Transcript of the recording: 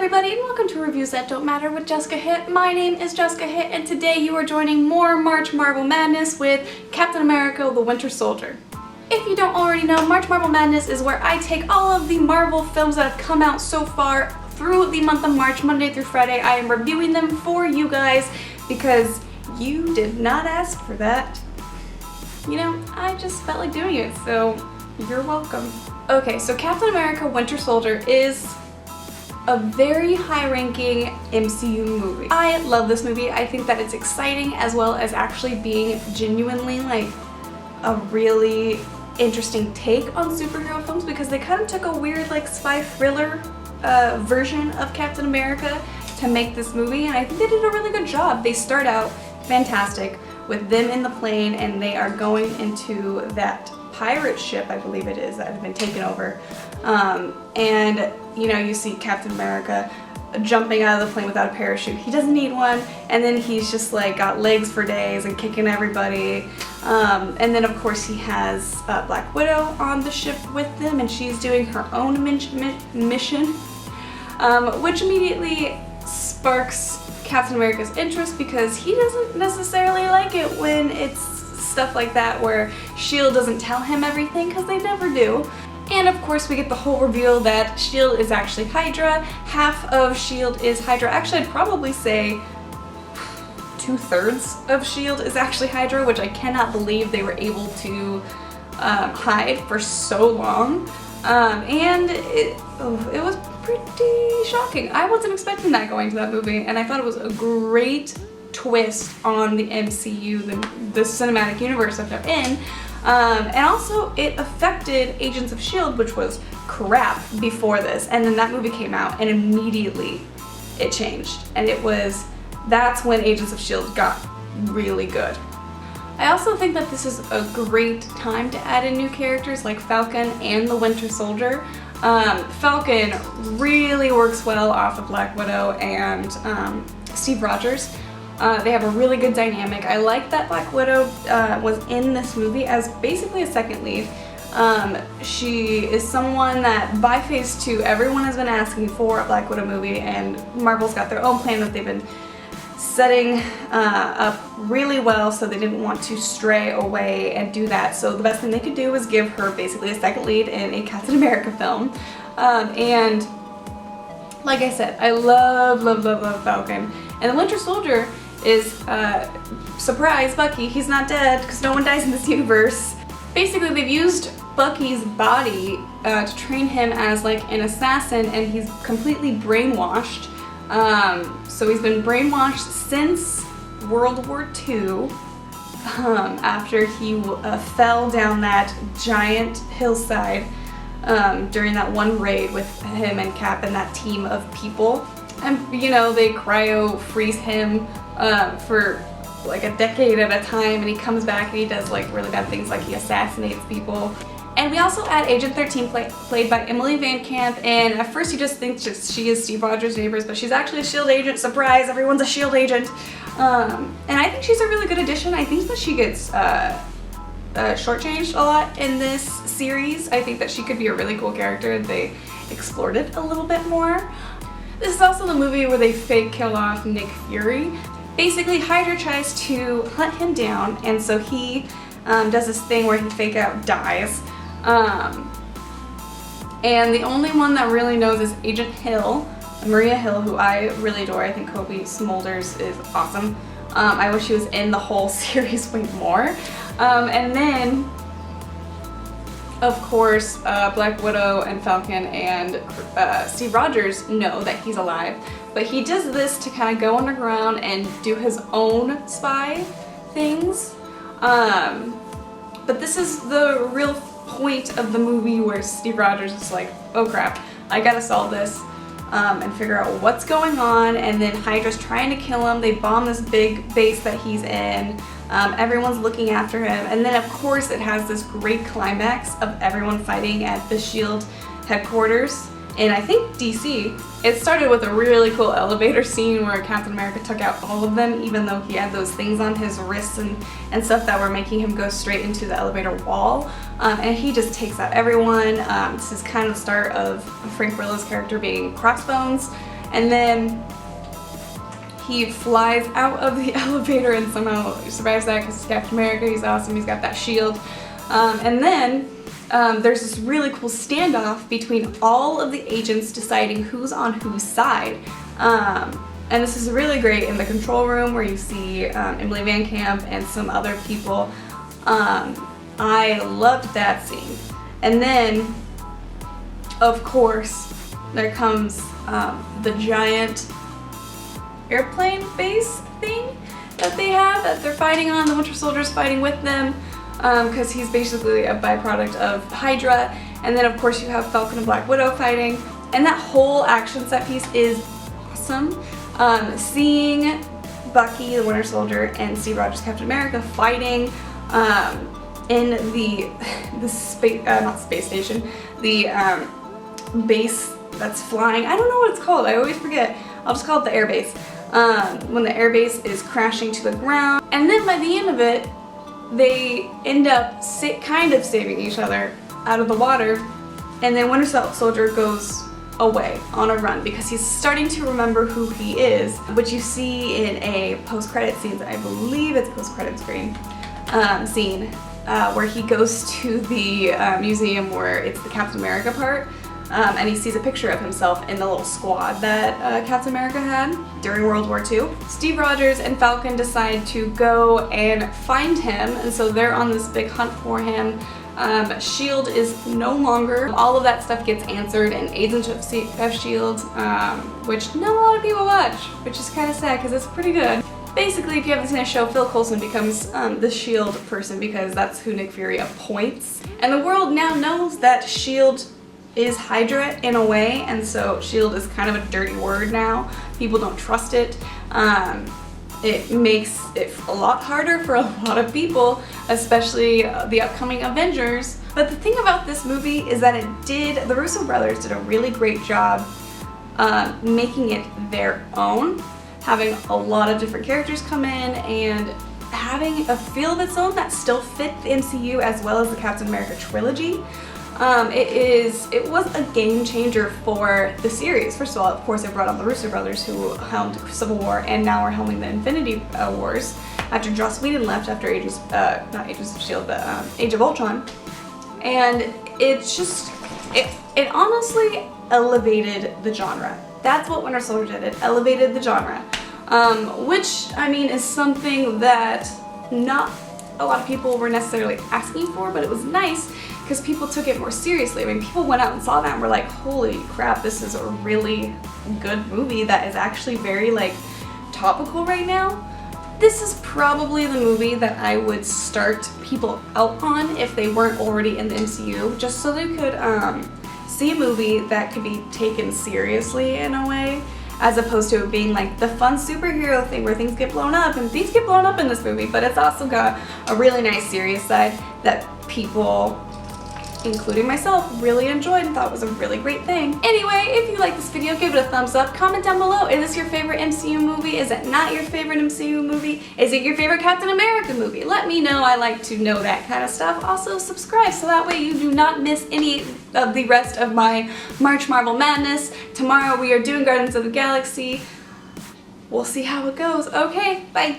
everybody, and welcome to Reviews That Don't Matter with Jessica Hitt. My name is Jessica Hitt, and today you are joining more March Marvel Madness with Captain America: The Winter Soldier. If you don't already know, March Marvel Madness is where I take all of the Marvel films that have come out so far through the month of March, Monday through Friday. I am reviewing them for you guys because you did not ask for that. You know, I just felt like doing it, so you're welcome. Okay, so Captain America: Winter Soldier is a very high-ranking MCU movie. I love this movie. I think that it's exciting as well as actually being genuinely like a really interesting take on superhero films because they kind of took a weird like spy thriller version of Captain America to make this movie, and I think they did a really good job. They start out fantastic with them in the plane and they are going into that pirate ship, I believe it is, that has been taken over. And you know, you see Captain America jumping out of the plane without a parachute. He doesn't need one, and then he's just like got legs for days and kicking everybody. And then of course he has Black Widow on the ship with them, and she's doing her own mission, which immediately sparks Captain America's interest because he doesn't necessarily like it when it's stuff like that where S.H.I.E.L.D. doesn't tell him everything, because they never do. And of course we get the whole reveal that S.H.I.E.L.D. is actually Hydra. Half of S.H.I.E.L.D. is Hydra. Actually, I'd probably say 2/3 of S.H.I.E.L.D. is actually Hydra, which I cannot believe they were able to hide for so long. And it was pretty shocking. I wasn't expecting that going to that movie, and I thought it was a great twist on the MCU, the cinematic universe that they're in. And also it affected Agents of S.H.I.E.L.D., which was crap before this, and then that movie came out and immediately it changed, and that's when Agents of S.H.I.E.L.D. got really good. I also think that this is a great time to add in new characters like Falcon and the Winter Soldier. Falcon really works well off of Black Widow and Steve Rogers. They have a really good dynamic. I like that Black Widow was in this movie as basically a second lead. She is someone that by Phase 2 everyone has been asking for a Black Widow movie, and Marvel's got their own plan that they've been setting up really well, so they didn't want to stray away and do that. So the best thing they could do was give her basically a second lead in a Captain America film. And like I said, I love Falcon. And the Winter Soldier is, surprise, Bucky. He's not dead because no one dies in this universe. Basically, they've used Bucky's body to train him as like an assassin, and he's completely brainwashed. So he's been brainwashed since World War II, after he fell down that giant hillside during that one raid with him and Cap and that team of people. And you know, they cryo freeze him for like a decade at a time, and he comes back and he does like really bad things, like he assassinates people. And we also add Agent 13 played by Emily Van Camp, and at first you just think she is Steve Rogers' neighbors, but she's actually a S.H.I.E.L.D. agent. Surprise, everyone's a S.H.I.E.L.D. agent. And I think she's a really good addition. I think that she gets shortchanged a lot in this series. I think that she could be a really cool character. They explored it a little bit more. This is also the movie where they fake kill off Nick Fury. Basically, Hydra tries to hunt him down, and so he does this thing where he fake out dies. And the only one that really knows is Agent Hill, Maria Hill, who I really adore. I think Kobe Smulders is awesome. I wish he was in the whole series way more. And then, of course, Black Widow and Falcon and Steve Rogers know that he's alive, but he does this to kind of go underground and do his own spy things. But this is the real point of the movie where Steve Rogers is like, oh crap, I gotta solve this and figure out what's going on, and then Hydra's trying to kill him. They bomb this big base that he's in. Everyone's looking after him, and then of course it has this great climax of everyone fighting at the S.H.I.E.L.D. headquarters in, I think, DC. It started with a really cool elevator scene where Captain America took out all of them, even though he had those things on his wrists and stuff that were making him go straight into the elevator wall. And he just takes out everyone. This is kind of the start of Frank Grillo's character being Crossbones, and then he flies out of the elevator and somehow survives that because he's Captain America, he's awesome, he's got that shield. And then there's this really cool standoff between all of the agents deciding who's on whose side. And this is really great in the control room where you see Emily Van Camp and some other people. I loved that scene. And then, of course, there comes the giant airplane base thing that they have that they're fighting on. The Winter Soldier's fighting with them because he's basically a byproduct of Hydra. And then of course you have Falcon and Black Widow fighting, and that whole action set piece is awesome. Seeing Bucky, the Winter Soldier, and Steve Rogers, Captain America, fighting in the space, not space station, the base that's flying. I don't know what it's called. I always forget. I'll just call it the air base. When the air base is crashing to the ground, and then by the end of it, they end up kind of saving each other out of the water, and then Winter Soldier goes away on a run because he's starting to remember who he is, which you see in a post-credit scene. I believe it's post-credit scene, where he goes to the museum where it's the Captain America part. And he sees a picture of himself in the little squad that Captain America had during World War II. Steve Rogers and Falcon decide to go and find him, and so they're on this big hunt for him. S.H.I.E.L.D. is no longer. All of that stuff gets answered in Agents of S.H.I.E.L.D., which not a lot of people watch, which is kind of sad because it's pretty good. Basically, if you haven't seen a show, Phil Coulson becomes the S.H.I.E.L.D. person because that's who Nick Fury appoints. And the world now knows that S.H.I.E.L.D. is Hydra in a way, and so S.H.I.E.L.D. is kind of a dirty word now. People don't trust it. It makes it a lot harder for a lot of people, especially the upcoming Avengers. But the thing about this movie is that the Russo brothers did a really great job making it their own, having a lot of different characters come in and having a feel of its own that still fit the MCU as well as the Captain America trilogy. It was a game changer for the series. First of all, of course, it brought on the Russo brothers who helmed Civil War and now are helming the Infinity Wars after Joss Whedon left after not Agents of S.H.I.E.L.D., but Age of Ultron. And it's just, it honestly elevated the genre. That's what Winter Soldier did. It elevated the genre, which, I mean, is something that not a lot of people were necessarily asking for, but it was nice because people took it more seriously. I mean, people went out and saw that and were like, holy crap, this is a really good movie that is actually very, like, topical right now. This is probably the movie that I would start people out on if they weren't already in the MCU, just so they could see a movie that could be taken seriously in a way, as opposed to it being like the fun superhero thing where things get blown up, and things get blown up in this movie, but it's also got a really nice serious side that people, including myself, really enjoyed and thought was a really great thing. Anyway, if you like this video, give it a thumbs up. Comment down below, is this your favorite MCU movie? Is it not your favorite MCU movie? Is it your favorite Captain America movie? Let me know. I like to know that kind of stuff. Also, subscribe so that way you do not miss any of the rest of my March Marvel Madness. Tomorrow we are doing Guardians of the Galaxy. We'll see how it goes. Okay, bye.